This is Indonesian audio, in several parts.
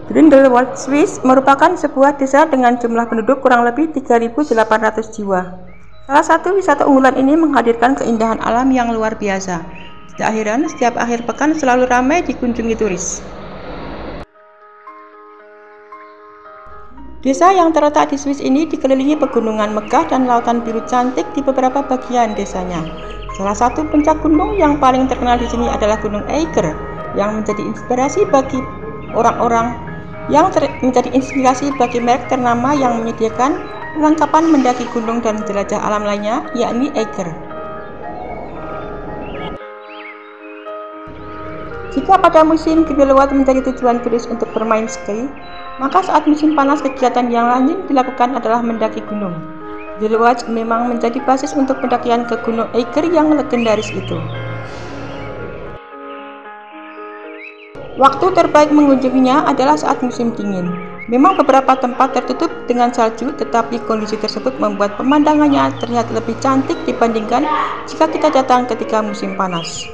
Grindelwald, Swiss merupakan sebuah desa dengan jumlah penduduk kurang lebih 3.800 jiwa. Salah satu wisata unggulan ini menghadirkan keindahan alam yang luar biasa. Tidak heran, setiap akhir pekan selalu ramai dikunjungi turis. Desa yang terletak di Swiss ini dikelilingi pegunungan megah dan lautan biru cantik di beberapa bagian desanya. Salah satu puncak gunung yang paling terkenal di sini adalah Gunung Eiger, yang menjadi inspirasi bagi merek ternama yang menyediakan perlengkapan mendaki gunung dan jelajah alam lainnya, yakni Eiger. Jika pada musim Grindelwald menjadi tujuan turis untuk bermain ski, maka saat musim panas kegiatan yang lain dilakukan adalah mendaki gunung. Grindelwald memang menjadi basis untuk pendakian ke Gunung Eiger yang legendaris itu. Waktu terbaik mengunjunginya adalah saat musim dingin. Memang beberapa tempat tertutup dengan salju, tetapi kondisi tersebut membuat pemandangannya terlihat lebih cantik dibandingkan jika kita datang ketika musim panas.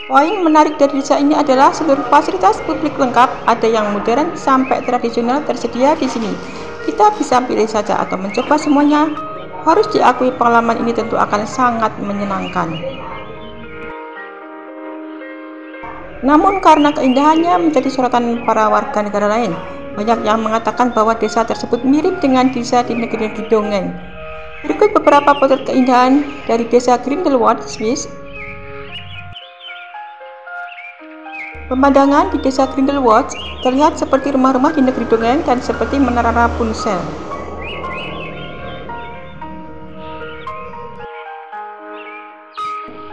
Poin menarik dari desa ini adalah seluruh fasilitas publik lengkap, ada yang modern sampai tradisional tersedia di sini. Kita bisa pilih saja atau mencoba semuanya. Harus diakui pengalaman ini tentu akan sangat menyenangkan. Namun karena keindahannya menjadi sorotan para warga negara lain, banyak yang mengatakan bahwa desa tersebut mirip dengan desa di negeri dongeng. Berikut beberapa potret keindahan dari desa Grindelwald, Swiss. Pemandangan di desa Grindelwald terlihat seperti rumah-rumah di negeri dongeng dan seperti menara Rapunzel.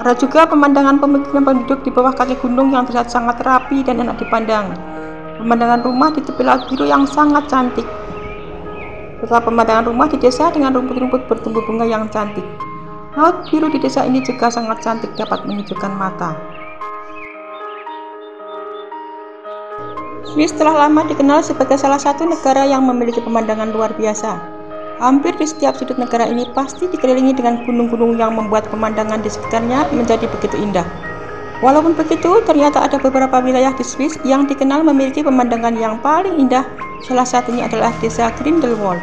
Ada juga pemandangan pemukiman penduduk di bawah kaki gunung yang terlihat sangat rapi dan enak dipandang. Pemandangan rumah di tepi laut biru yang sangat cantik. Serta pemandangan rumah di desa dengan rumput-rumput bertumbuh bunga yang cantik. Laut biru di desa ini juga sangat cantik, dapat menyejukkan mata. Swiss telah lama dikenal sebagai salah satu negara yang memiliki pemandangan luar biasa. Hampir di setiap sudut negara ini pasti dikelilingi dengan gunung-gunung yang membuat pemandangan di sekitarnya menjadi begitu indah. Walaupun begitu, ternyata ada beberapa wilayah di Swiss yang dikenal memiliki pemandangan yang paling indah. Salah satunya adalah desa Grindelwald.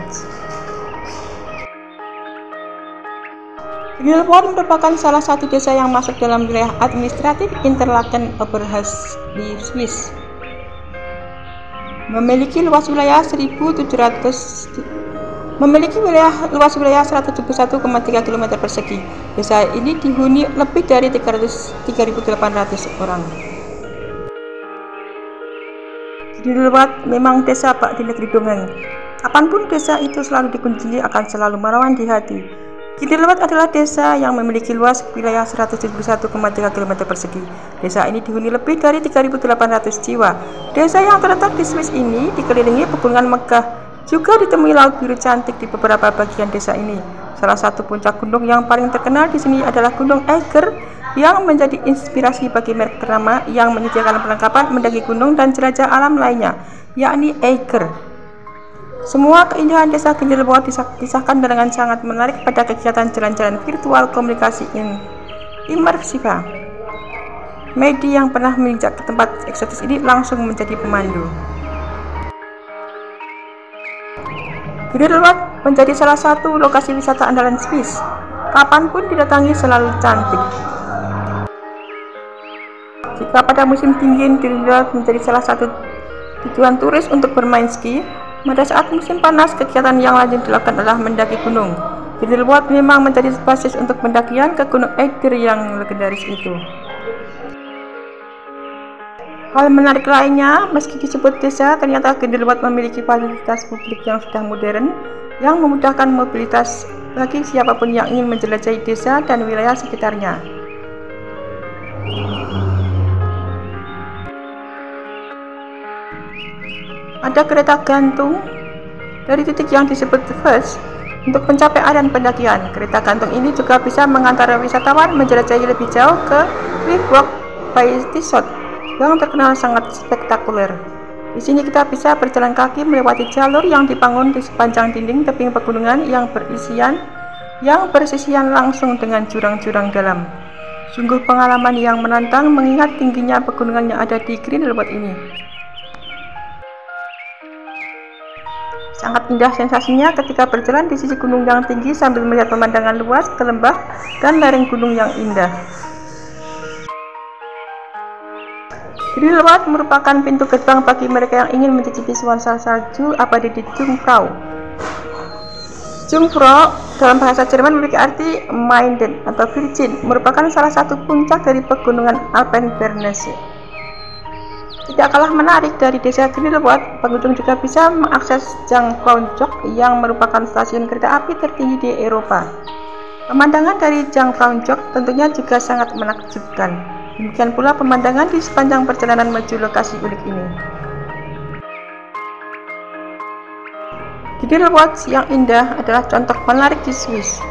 Grindelwald merupakan salah satu desa yang masuk dalam wilayah administratif Interlaken Oberhausen di Swiss. Memiliki luas wilayah 171,3 km persegi. Desa ini dihuni lebih dari 3.800 orang. Grindelwald memang desa bak di negeri dongeng. Kapanpun desa itu selalu dikunjungi akan selalu menawan di hati. Grindelwald adalah desa yang memiliki luas wilayah 171,3 km persegi. Desa ini dihuni lebih dari 3.800 jiwa. Desa yang terletak di Swiss ini dikelilingi pegunungan megah. Juga ditemui laut biru cantik di beberapa bagian desa ini. Salah satu puncak gunung yang paling terkenal di sini adalah Gunung Eiger, yang menjadi inspirasi bagi merek ternama yang menyediakan perlengkapan mendaki gunung dan jelajah alam lainnya, yakni Eiger. Semua keindahan desa Grindelwald disahkan dengan sangat menarik pada kegiatan jalan-jalan virtual komunikasi imersif. Medi yang pernah menginjak ke tempat eksotis ini langsung menjadi pemandu. Grindelwald menjadi salah satu lokasi wisata andalan Swiss. Kapanpun didatangi selalu cantik. Jika pada musim dingin Grindelwald menjadi salah satu tujuan turis untuk bermain ski, pada saat musim panas kegiatan yang lazim dilakukan adalah mendaki gunung. Grindelwald memang menjadi basis untuk pendakian ke Gunung Eiger yang legendaris itu. Hal menarik lainnya, meski disebut desa, ternyata Grindelwald memiliki fasilitas publik yang sudah modern, yang memudahkan mobilitas bagi siapapun yang ingin menjelajahi desa dan wilayah sekitarnya. Ada kereta gantung dari titik yang disebut The First untuk mencapai area pendakian. Kereta gantung ini juga bisa mengantar wisatawan menjelajahi lebih jauh ke Cliffwalk by Tissot yang terkenal sangat spektakuler. Di sini kita bisa berjalan kaki melewati jalur yang dibangun di sepanjang dinding tebing pegunungan yang bersisian langsung dengan jurang-jurang dalam. Sungguh pengalaman yang menantang mengingat tingginya pegunungan yang ada di Grindelwald ini. Sangat indah sensasinya ketika berjalan di sisi gunung yang tinggi sambil melihat pemandangan luas ke lembah dan lereng gunung yang indah. Grindelwald merupakan pintu gerbang bagi mereka yang ingin mencicipi nuansa salju abadi di Jungfrau. Jungfrau dalam bahasa Jerman memiliki arti Minden atau Virgin, merupakan salah satu puncak dari pegunungan Alpen Bernese. Tidak kalah menarik dari desa Grindelwald, pengunjung juga bisa mengakses Jungfraujoch yang merupakan stasiun kereta api tertinggi di Eropa. Pemandangan dari Jungfraujoch tentunya juga sangat menakjubkan. Demikian pula pemandangan di sepanjang perjalanan menuju lokasi unik ini. Grindelwald yang indah adalah contoh menarik di Swiss.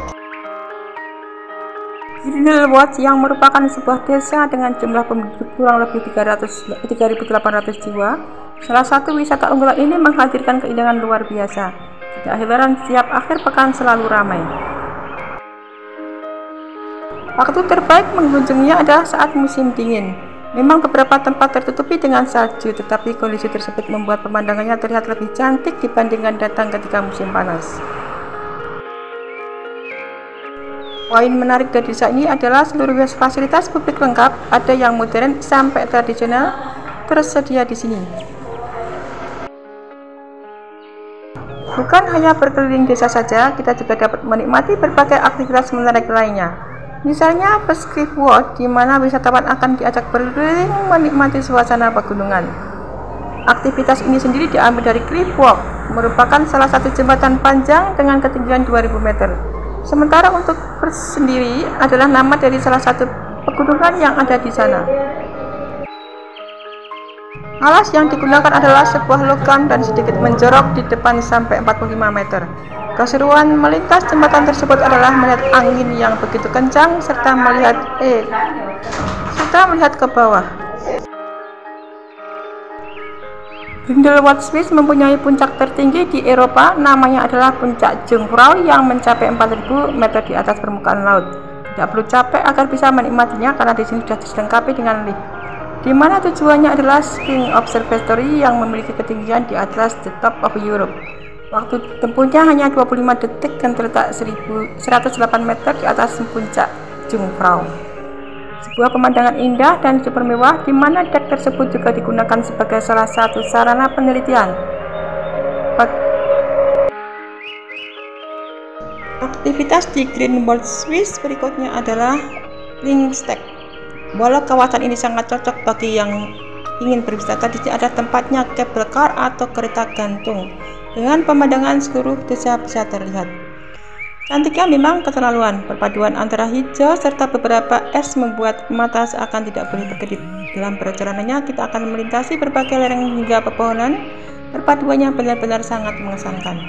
Grindelwald yang merupakan sebuah desa dengan jumlah penduduk kurang lebih 3.800 jiwa. Salah satu wisata unggulan ini menghadirkan keindahan luar biasa. Tidak heran setiap akhir pekan selalu ramai. Waktu terbaik mengunjunginya adalah saat musim dingin. Memang beberapa tempat tertutupi dengan salju, tetapi kondisi tersebut membuat pemandangannya terlihat lebih cantik dibandingkan datang ketika musim panas. Poin menarik dari desa ini adalah seluruh fasilitas publik lengkap, ada yang modern sampai tradisional, tersedia di sini. Bukan hanya berkeliling desa saja, kita juga dapat menikmati berbagai aktivitas menarik lainnya. Misalnya Cliff Walk, di mana wisatawan akan diajak berkeliling menikmati suasana pegunungan. Aktivitas ini sendiri diambil dari Cliff Walk, merupakan salah satu jembatan panjang dengan ketinggian 2000 meter. Sementara untuk First sendiri adalah nama dari salah satu pegunungan yang ada di sana. Alas yang digunakan adalah sebuah logam dan sedikit menjorok di depan sampai 45 meter. Keseruan melintas jembatan tersebut adalah melihat angin yang begitu kencang serta melihat ke bawah. Grindelwald Swiss mempunyai puncak tertinggi di Eropa, namanya adalah Puncak Jungfrau yang mencapai 4000 meter di atas permukaan laut. Tidak perlu capek agar bisa menikmatinya karena di sini sudah dilengkapi dengan lift, di mana tujuannya adalah Spring Observatory yang memiliki ketinggian di atas the top of Europe. Waktu tempuhnya hanya 25 detik dan terletak 108 meter di atas puncak Jungfrau. Sebuah pemandangan indah dan super mewah, di mana dek tersebut juga digunakan sebagai salah satu sarana penelitian. Aktivitas di Grindelwald Swiss berikutnya adalah Ringsteg. Walau kawasan ini sangat cocok bagi yang ingin berwisata, di sini ada tempatnya cable car atau kereta gantung. Dengan pemandangan seluruh desa bisa terlihat. Cantiknya memang keterlaluan, perpaduan antara hijau serta beberapa es membuat mata seakan tidak boleh berkedip. Dalam perjalanannya kita akan melintasi berbagai lereng hingga pepohonan, perpaduannya benar-benar sangat mengesankan.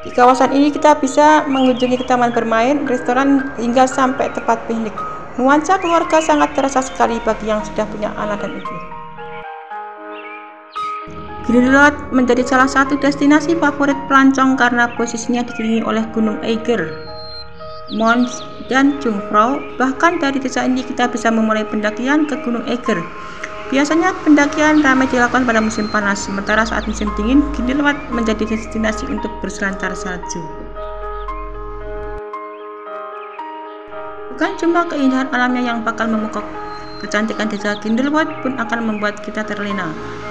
Di kawasan ini kita bisa mengunjungi taman bermain, restoran, hingga sampai tempat piknik. Nuansa keluarga sangat terasa sekali bagi yang sudah punya anak dan istri. Grindelwald menjadi salah satu destinasi favorit pelancong karena posisinya dikelilingi oleh Gunung Eiger, Mons, dan Jungfrau. Bahkan dari desa ini kita bisa memulai pendakian ke Gunung Eiger. Biasanya pendakian ramai dilakukan pada musim panas, sementara saat musim dingin, Grindelwald menjadi destinasi untuk berselancar salju. Bukan cuma keindahan alamnya yang bakal memukau, kecantikan desa Grindelwald pun akan membuat kita terlena.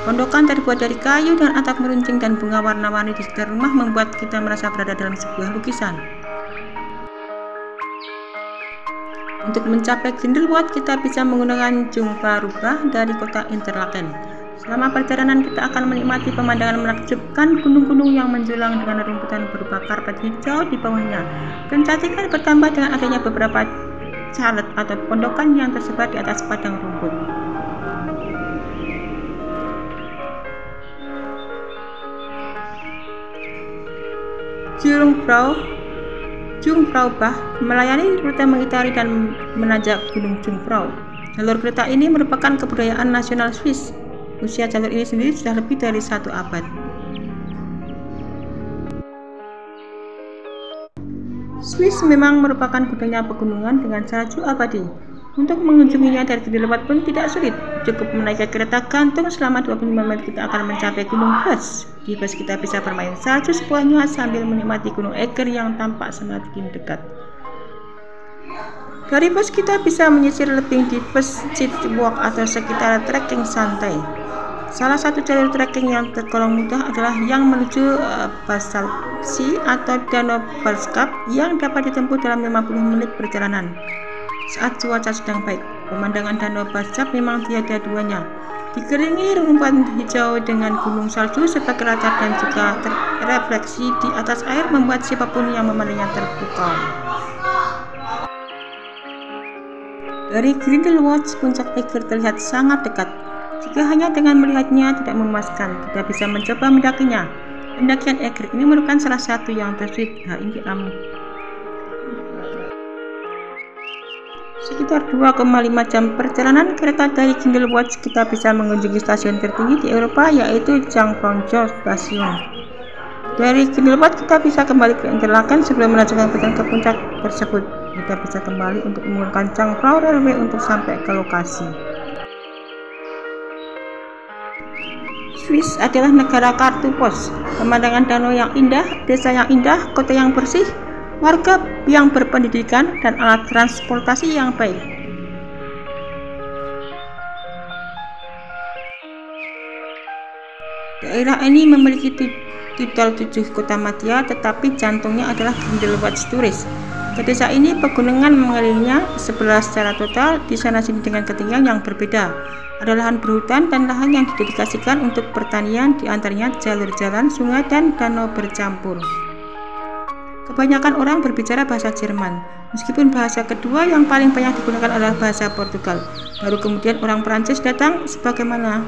Pondokan terbuat dari kayu dan atap meruncing dan bunga warna-warni di sekitar rumah membuat kita merasa berada dalam sebuah lukisan. Untuk mencapai Grindelwald, kita bisa menggunakan Jungfrau dari kota Interlaken. Selama perjalanan kita akan menikmati pemandangan menakjubkan gunung-gunung yang menjulang dengan rumputan berupa karpet hijau di bawahnya. Kecantikan bertambah dengan adanya beberapa chalet atau pondokan yang tersebar di atas padang rumput. Jungfraubach melayani rute mengitari dan menanjak Gunung Jungfrau. Jalur kereta ini merupakan kebudayaan nasional Swiss. Usia jalur ini sendiri sudah lebih dari 1 abad. Swiss memang merupakan gudangnya pegunungan dengan salju abadi. Untuk mengunjunginya dari Grindelwald pun tidak sulit. Cukup menaiki kereta gantung selama 25 menit kita akan mencapai Gunung Hess. Di bus kita bisa bermain salju sepuasnya sambil menikmati Gunung Eiger yang tampak semakin dekat. Dari bus kita bisa menyisir lebing di Verschied Walk atau sekitar trekking santai. Salah satu jalur trekking yang tergolong mudah adalah yang menuju Balzalsee atau Danau Balzkap yang dapat ditempuh dalam 50 menit perjalanan. Saat cuaca sedang baik, pemandangan Danau Balzkap memang tiada duanya. Dikelilingi rumputan hijau dengan gunung salju sebagai latar dan juga terrefleksi di atas air membuat siapapun yang memandangnya terpukau. Dari Grindelwald, puncak Eiger terlihat sangat dekat. Jika hanya dengan melihatnya tidak memuaskan, kita bisa mencoba mendakinya. Pendakian Eiger ini merupakan salah satu yang tersulit di alam. Sekitar 2,5 jam perjalanan kereta dari Grindelwald, kita bisa mengunjungi stasiun tertinggi di Eropa, yaitu Jungfrau Station. Dari Grindelwald kita bisa kembali ke Interlaken sebelum melanjutkan perjalanan ke puncak tersebut. Kita bisa kembali untuk menggunakan Jungfrau Railway untuk sampai ke lokasi. Swiss adalah negara kartu pos. Pemandangan danau yang indah, desa yang indah, kota yang bersih, warga yang berpendidikan, dan alat transportasi yang baik. Daerah ini memiliki total 7 kota madya, tetapi jantungnya adalah Grindelwald Tourist. Ke desa ini pegunungan mengelilinginya sebelah secara total, di sana sini dengan ketinggian yang berbeda. Ada lahan berhutan dan lahan yang didedikasikan untuk pertanian, diantaranya jalur jalan, sungai, dan danau bercampur. Kebanyakan orang berbicara bahasa Jerman, meskipun bahasa kedua yang paling banyak digunakan adalah bahasa Portugal. Baru kemudian orang Prancis datang sebagaimana